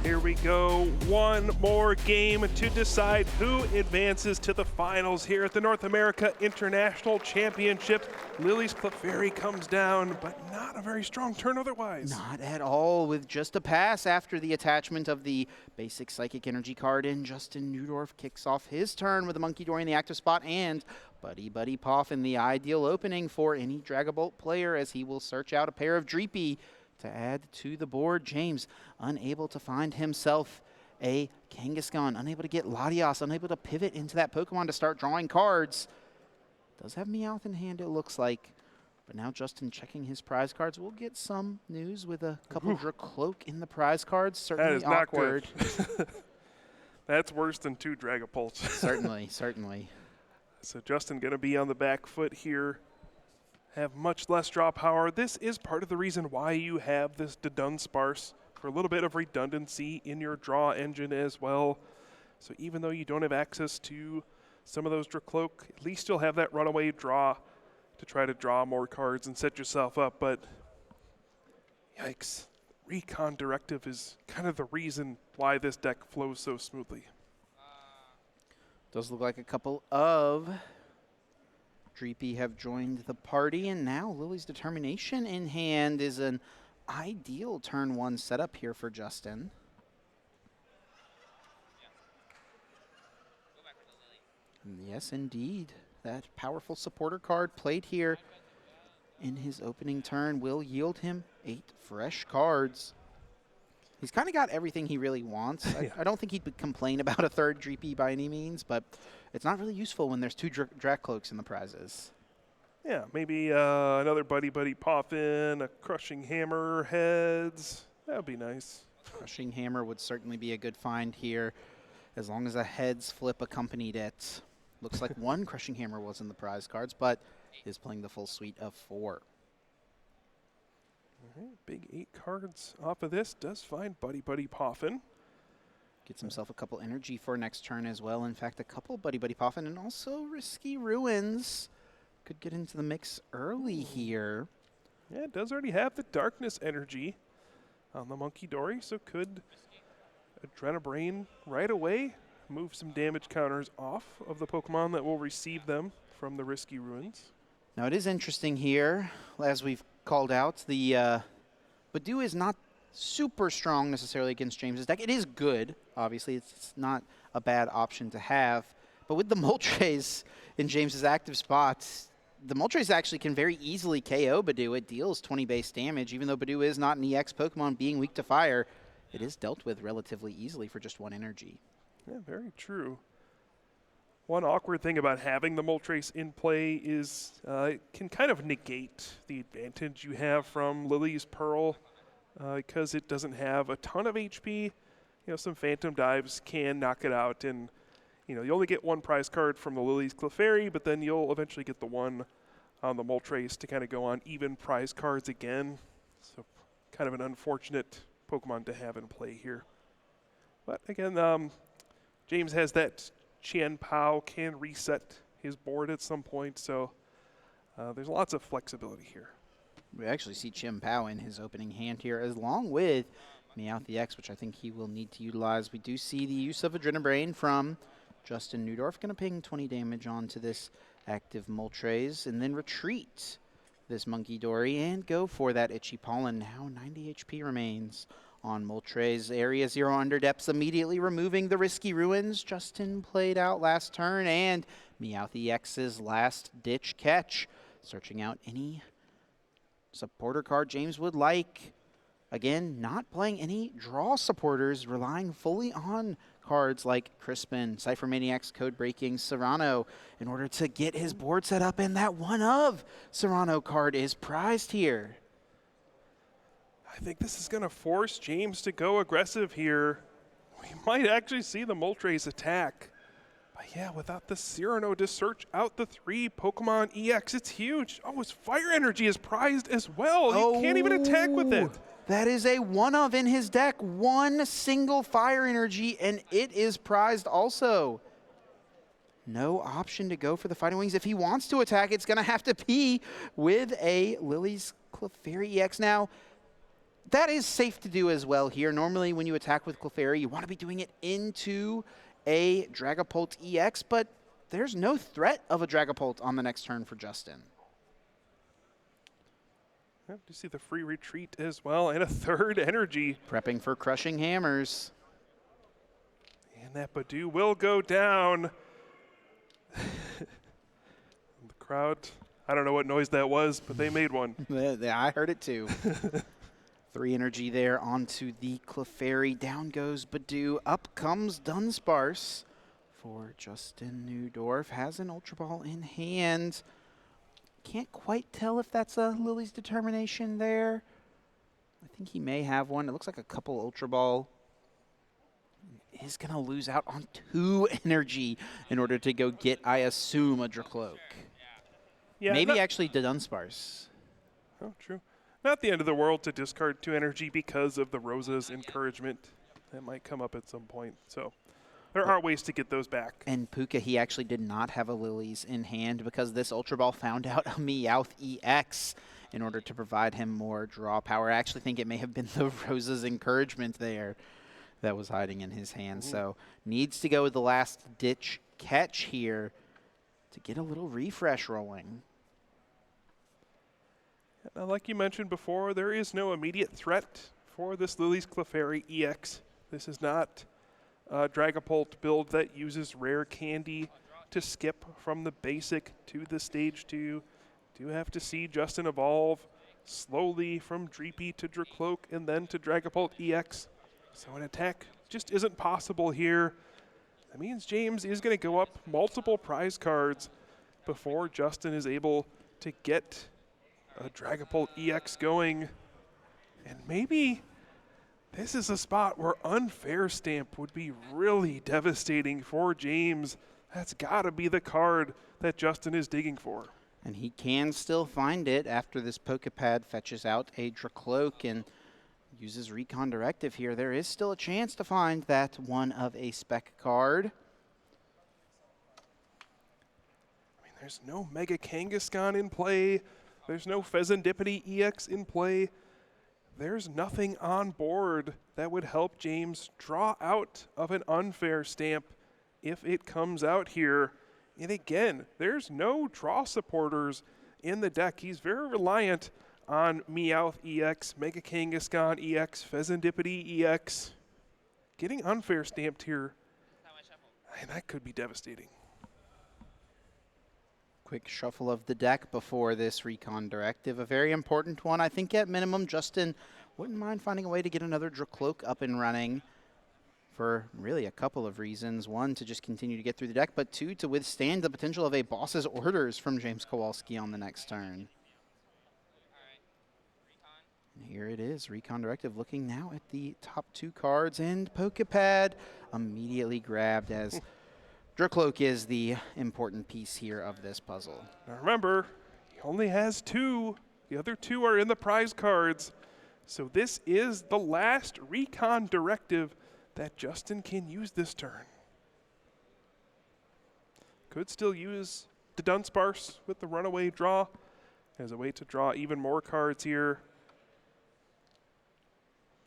Here we go. One more game to decide who advances to the finals here at the North America International Championship. Lily's Clefairy comes down, but not a very strong turn otherwise. Not at all, with just a pass after the attachment of the basic Psychic Energy card in. Justin Newdorf kicks off his turn with a Monkey Dory in the active spot, and Buddy Poff in the ideal opening for any Dragabolt player, as he will search out a pair of Dreepy to add to the board. James unable to find himself a Kangaskhan, unable to get Latias, unable to pivot into that Pokemon to start drawing cards. Does have Meowth in hand, it looks like. But now Justin checking his prize cards. We'll get some news with a couple Dracloak in the prize cards. Certainly that is awkward. Not good. That's worse than 2 Dragapults. Certainly. So Justin going to be on the back foot here. Have much less draw power. This is part of the reason why you have this Dunsparce, for a little bit of redundancy in your draw engine as well. So even though you don't have access to some of those Dracloak, at least you'll have that runaway draw to try to draw more cards and set yourself up. But yikes, Recon Directive is kind of the reason why this deck flows so smoothly. Does look like a couple of Dreepy have joined the party, and now Lily's Determination in hand is an ideal turn 1 setup here for Justin. Yes, indeed. That powerful supporter card played here in his opening turn will yield him 8 fresh cards. He's kind of got everything he really wants. I don't think he'd complain about a 3rd Dreepy by any means, but it's not really useful when there's 2 Dracloaks in the prizes. Yeah, maybe another Buddy Poffin, a Crushing Hammer, Heads. That would be nice. Crushing Hammer would certainly be a good find here, as long as a Heads flip accompanied it. Looks like 1 Crushing Hammer was in the prize cards, but is playing the full suite of 4. All right, big 8 cards off of this. Does find Buddy Poffin. Gets himself a couple energy for next turn as well. In fact, a couple Buddy Poffin, and also Risky Ruins could get into the mix early here. Yeah, it does already have the Darkness energy on the Monkey Dory, so could Adrenabrain right away move some damage counters off of the Pokemon that will receive them from the Risky Ruins. Now it is interesting here, as we've called out, the Badu is not super strong necessarily against James's deck. It is good, obviously. It's not a bad option to have. But with the Moltres in James's active spots, the Moltres actually can very easily KO Badu. It deals 20 base damage. Even though Badu is not an EX Pokemon being weak to fire, it is dealt with relatively easily for just 1 energy. Yeah, very true. One awkward thing about having the Moltres in play is it can kind of negate the advantage you have from Lily's Pearl because it doesn't have a ton of HP. You know, some Phantom Dives can knock it out, and you know, you only get 1 prize card from the Lily's Clefairy, but then you'll eventually get the one on the Moltres to kind of go on even prize cards again. So kind of an unfortunate Pokemon to have in play here. But again, James has that Qian Pao, can reset his board at some point, so there's lots of flexibility here. We actually see Qian Pao in his opening hand here, along with Meowth EX, which I think he will need to utilize. We do see the use of Adrenabrain from Justin Newdorf, going to ping 20 damage onto this active Moltres, and then retreat this Monkey Dory and go for that Itchy Pollen. Now 90 HP remains on Moltres. Area 0 under depths, immediately removing the Risky Ruins. Justin played out last turn, and Meowth EX's last ditch catch. Searching out any supporter card James would like. Again, not playing any draw supporters, relying fully on cards like Crispin, Cypher Maniacs, Code Breaking, Serrano in order to get his board set up, and that one of Serrano card is prized here. I think this is going to force James to go aggressive here. We might actually see the Moltres attack. But yeah, without the Cyrano to search out the 3 Pokemon EX, it's huge. Oh, his Fire Energy is prized as well. You can't even attack with it. That is a one of in his deck. 1 single Fire Energy, and it is prized also. No option to go for the Fighting Wings. If he wants to attack, it's going to have to be with a Lily's Clefairy EX. Now, that is safe to do as well here. Normally, when you attack with Clefairy, you want to be doing it into a Dragapult EX, but there's no threat of a Dragapult on the next turn for Justin. Yep, you see the free retreat as well, and a 3rd energy. Prepping for Crushing Hammers. And that Badu will go down. The crowd, I don't know what noise that was, but they made one. I heard it too. 3 energy there onto the Clefairy. Down goes Badu. Up comes Dunsparce for Justin Newdorf. Has an Ultra Ball in hand. Can't quite tell if that's a Lily's Determination there. I think he may have one. It looks like a couple Ultra Ball. He's going to lose out on 2 energy in order to go get, I assume, a Dracloak. Yeah, maybe actually the Dunsparce. Oh, true. Not the end of the world to discard 2 energy because of the Rosa's encouragement. That might come up at some point. So there are ways to get those back. And Puka, he actually did not have a Lily's in hand because this Ultra Ball found out a Meowth EX in order to provide him more draw power. I actually think it may have been the Rosa's encouragement there that was hiding in his hand. So needs to go with the last ditch catch here to get a little refresh rolling. Like you mentioned before, there is no immediate threat for this Lily's Clefairy EX. This is not a Dragapult build that uses rare candy to skip from the basic to the stage 2. Do have to see Justin evolve slowly from Dreepy to Dracloak and then to Dragapult EX. So an attack just isn't possible here. That means James is going to go up multiple prize cards before Justin is able to get a Dragapult EX going. And maybe this is a spot where Unfair Stamp would be really devastating for James. That's got to be the card that Justin is digging for. And he can still find it after this Pokepad fetches out a Dracloak and uses Recon Directive here. There is still a chance to find that one of a spec card. I mean, there's no Mega Kangaskhan in play. There's no Pheasantipity EX in play. There's nothing on board that would help James draw out of an Unfair Stamp if it comes out here. And again, there's no draw supporters in the deck. He's very reliant on Meowth EX, Mega Kangaskhan EX, Fezandipity EX. Getting unfair stamped here, and that could be devastating. Quick shuffle of the deck before this recon directive. A very important one. I think at minimum, Justin wouldn't mind finding a way to get another Dracloak up and running for really a couple of reasons. One, to just continue to get through the deck, but two, to withstand the potential of a boss's orders from James Kowalski on the next turn. And here it is, recon directive, looking now at the top 2 cards, and Pokepad immediately grabbed as Dracloak is the important piece here of this puzzle. Now remember, he only has 2. The other 2 are in the prize cards. So this is the last recon directive that Justin can use this turn. Could still use the Dunsparce with the runaway draw as a way to draw even more cards here.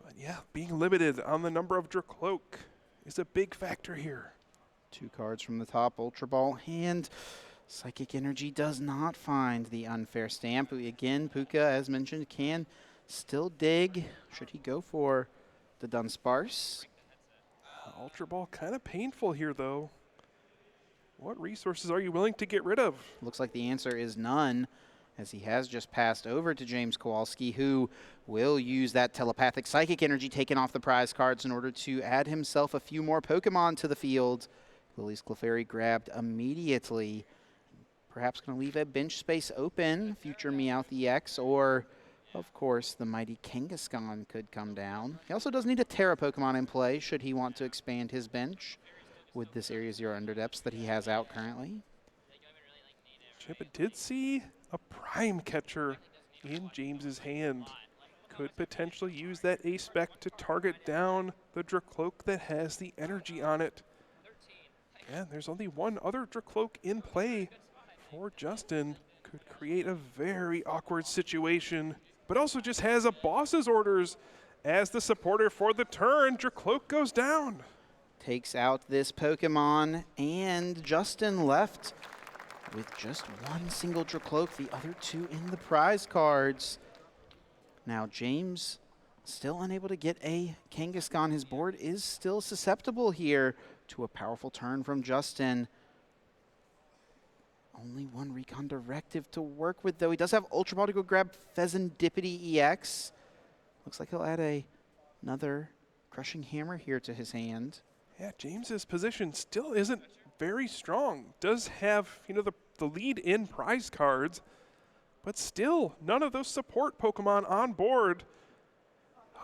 But yeah, being limited on the number of Dracloak is a big factor here. 2 cards from the top, Ultra Ball, and Psychic Energy does not find the unfair stamp. Again, Puka, as mentioned, can still dig. Should he go for the Dunsparce? Ultra Ball kind of painful here, though. What resources are you willing to get rid of? Looks like the answer is none, as he has just passed over to James Kowalski, who will use that telepathic Psychic Energy taken off the prize cards in order to add himself a few more Pokemon to the field. Lily's Clefairy grabbed immediately. Perhaps going to leave a bench space open. Future Meowth EX, or, of course, the mighty Kangaskhan could come down. He also does need a Terra Pokemon in play, should he want to expand his bench with this Area 0 Underdepths that he has out currently. Chippa did see a Prime Catcher in James's hand. Could potentially use that A-Spec to target down the Dracloak that has the energy on it. And there's only one other Dracloak in play for Justin. Could create a very awkward situation, but also just has a boss's orders as the supporter for the turn. Dracloak goes down. Takes out this Pokemon, and Justin left with just one single Dracloak, the other 2 in the prize cards. Now James still unable to get a Kangaskhan. His board is still susceptible here to a powerful turn from Justin. Only one recon directive to work with, though. He does have Ultra Ball to go grab Fezandipity EX. Looks like he'll add another Crushing Hammer here to his hand. Yeah, James's position still isn't very strong. Does have, the lead in prize cards, but still none of those support Pokemon on board.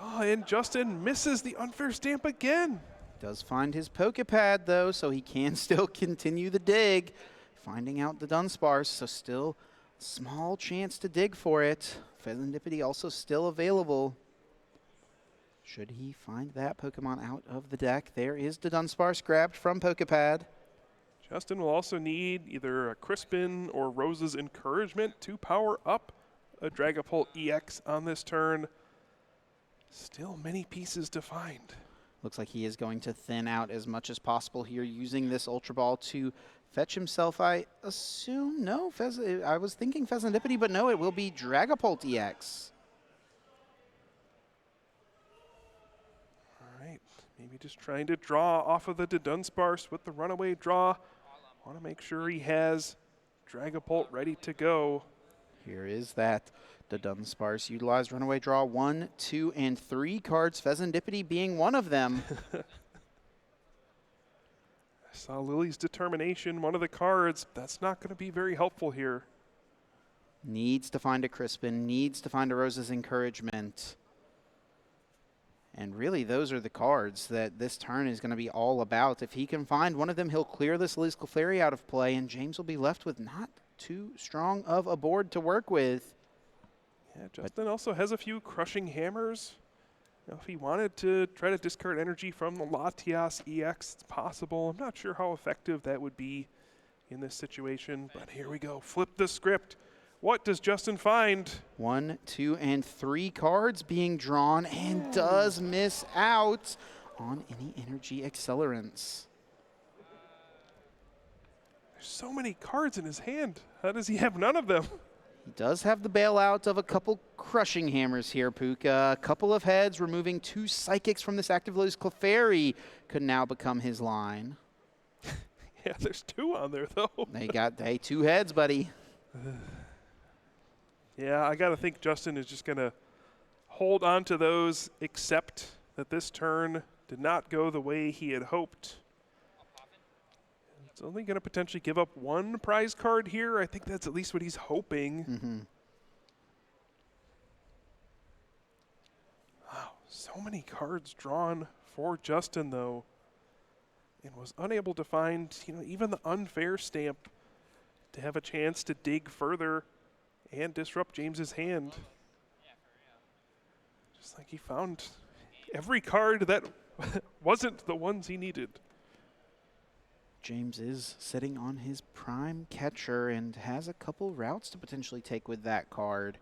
Oh, and Justin misses the unfair stamp again. Does find his Pokepad, though, so he can still continue the dig. Finding out the Dunsparce, so still small chance to dig for it. Fezandipity also still available. Should he find that Pokemon out of the deck? There is the Dunsparce grabbed from Pokepad. Justin will also need either a Crispin or Rose's Encouragement to power up a Dragapult EX on this turn. Still many pieces to find. Looks like he is going to thin out as much as possible here, using this Ultra Ball to fetch himself, I assume. No, I was thinking Fezandipity, but no, it will be Dragapult EX. All right, maybe just trying to draw off of the Dunsparce with the runaway draw. Want to make sure he has Dragapult ready to go. Here is that. The Dunsparce utilized runaway draw 1, 2, and 3 cards, Fezandipity being one of them. I saw Lily's Determination, one of the cards. That's not going to be very helpful here. Needs to find a Crispin, needs to find a Rose's Encouragement. And really, those are the cards that this turn is going to be all about. If he can find one of them, he'll clear this Lily's Clefairy out of play, and James will be left with not too strong of a board to work with. Yeah, Justin also has a few Crushing Hammers. If he wanted to try to discard energy from the Latias EX, it's possible. I'm not sure how effective that would be in this situation, but here we go. Flip the script. What does Justin find? 1, 2, and 3 cards being drawn, and does miss out on any energy accelerants. So many cards in his hand. How does he have none of them? He does have the bailout of a couple crushing hammers here, Puka. A couple of heads, removing 2 psychics from this active Lili's Clefairy could now become his line. Yeah, there's 2 on there, though. They got 2 heads, buddy. Yeah, I got to think Justin is just going to hold on to those, accept that this turn did not go the way he had hoped. It's only going to potentially give up 1 prize card here. I think that's at least what he's hoping. Wow, so many cards drawn for Justin, though, and was unable to find, even the unfair stamp to have a chance to dig further and disrupt James's hand. Just like he found every card that wasn't the ones he needed. James is sitting on his prime catcher and has a couple routes to potentially take with that card.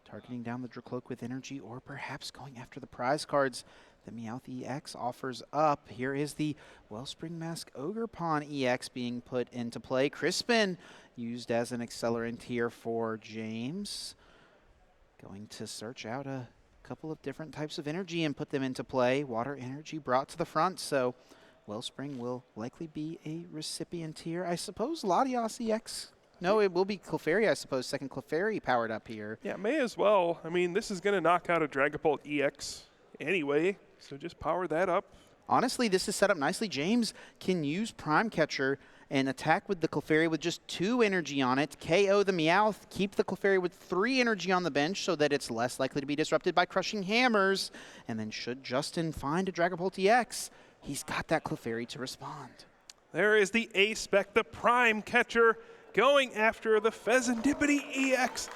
Targeting down the Dracloak with energy, or perhaps going after the prize cards that Meowth EX offers up. Here is the Wellspring Mask Ogre Pawn EX being put into play. Crispin used as an accelerant here for James. Going to search out a couple of different types of energy and put them into play. Water energy brought to the front, so Wellspring will likely be a recipient here. I suppose Latias EX. No, it will be Clefairy, I suppose. Second Clefairy powered up here. Yeah, may as well. I mean, this is going to knock out a Dragapult EX anyway, so just power that up. Honestly, this is set up nicely. James can use Prime Catcher and attack with the Clefairy with just 2 energy on it. KO the Meowth, keep the Clefairy with 3 energy on the bench so that it's less likely to be disrupted by crushing hammers. And then should Justin find a Dragapult EX, he's got that Clefairy to respond. There is the A-Spec, the Prime Catcher, going after the Pheasantipity EX.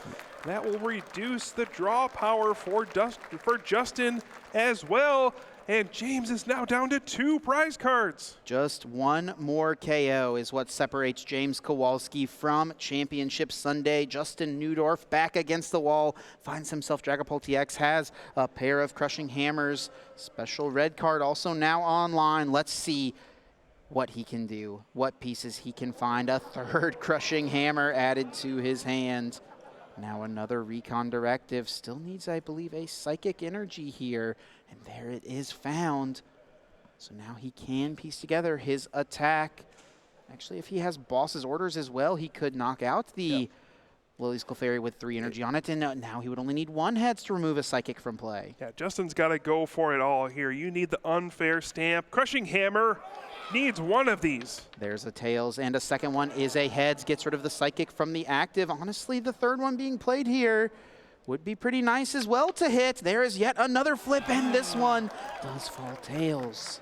That will reduce the draw power for Justin as well. And James is now down to 2 prize cards. Just 1 more KO is what separates James Kowalski from Championship Sunday. Justin Newdorf back against the wall, finds himself Dragapult EX, has a pair of crushing hammers. Special red card also now online. Let's see what he can do, what pieces he can find. A 3rd crushing hammer added to his hand. Now another Recon Directive. Still needs, I believe, a Psychic Energy here. And there it is found. So now he can piece together his attack. Actually, if he has Boss's Orders as well, he could knock out the Lili's Clefairy with 3 energy on it. And now he would only need 1 heads to remove a Psychic from play. Yeah, Justin's got to go for it all here. You need the unfair stamp. Crushing Hammer needs 1 of these. There's a Tails, and a second one is a Heads. Gets rid of the Psychic from the active. Honestly, the 3rd one being played here would be pretty nice as well to hit. There is yet another flip, and this one does fall Tails.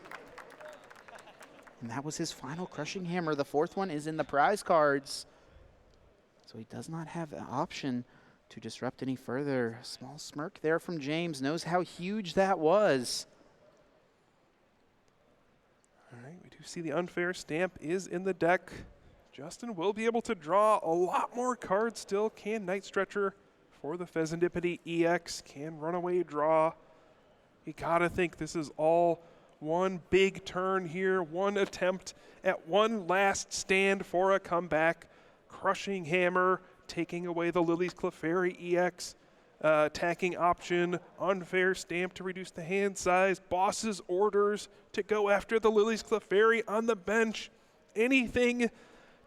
And that was his final crushing hammer. The 4th one is in the prize cards. So he does not have an option to disrupt any further. A small smirk there from James. Knows how huge that was. All right, we do see the unfair stamp is in the deck. Justin will be able to draw a lot more cards still. Can Night Stretcher for the Pheasantipity EX. Can Runaway draw. You gotta think this is all one big turn here. 1 attempt at 1 last stand for a comeback. Crushing Hammer, taking away the Lili's Clefairy EX. Attacking option, unfair stamp to reduce the hand size, Boss's Orders to go after the Lili's Clefairy on the bench. Anything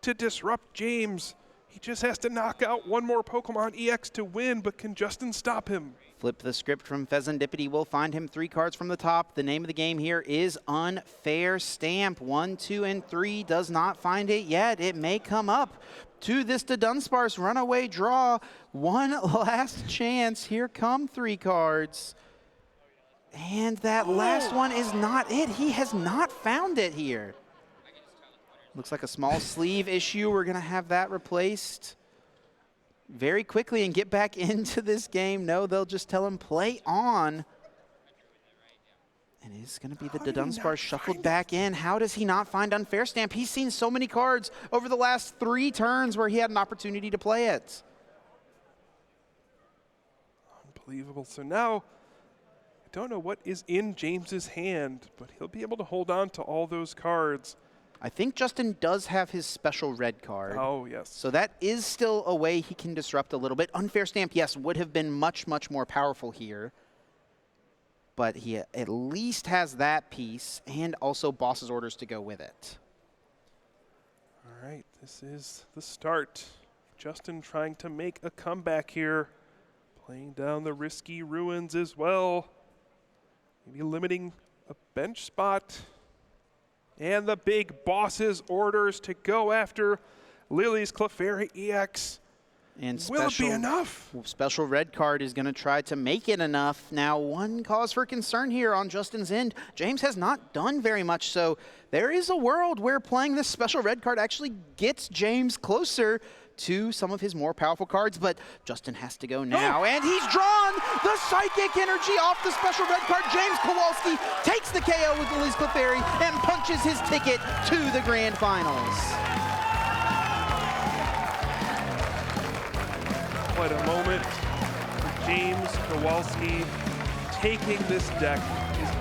to disrupt James. He just has to knock out 1 more Pokemon EX to win, but can Justin stop him? Flip the script from Pheasantipity. We'll find him 3 cards from the top. The name of the game here is Unfair Stamp. 1, 2, and 3 does not find it yet. It may come up to this to Dunsparce runaway draw. 1 last chance. Here come 3 cards. And that last one is not it. He has not found it here. Looks like a small sleeve issue. We're going to have that replaced very quickly and get back into this game. No, they'll just tell him play on. And it's going to be the Dunsparce shuffled back in. How does he not find Unfair Stamp? He's seen so many cards over the last 3 turns where he had an opportunity to play it. Unbelievable. So now, I don't know what is in James's hand, but he'll be able to hold on to all those cards. I think Justin does have his special red card. Oh, yes. So that is still a way he can disrupt a little bit. Unfair Stamp, yes, would have been much, much more powerful here. But he at least has that piece and also Boss's Orders to go with it. All right, this is the start. Justin trying to make a comeback here. Playing down the risky ruins as well. Maybe limiting a bench spot. And the big Boss's Orders to go after Lily's Clefairy EX. And will it be enough? Special red card is going to try to make it enough. Now, one cause for concern here on Justin's end. James has not done very much, so there is a world where playing this special red card actually gets James closer to some of his more powerful cards, but Justin has to go now, and he's drawn the Psychic Energy off the special red card. James Kowalski takes the KO with Lily's Clefairy and punches his ticket to the Grand Finals. What a moment for James Kowalski taking this deck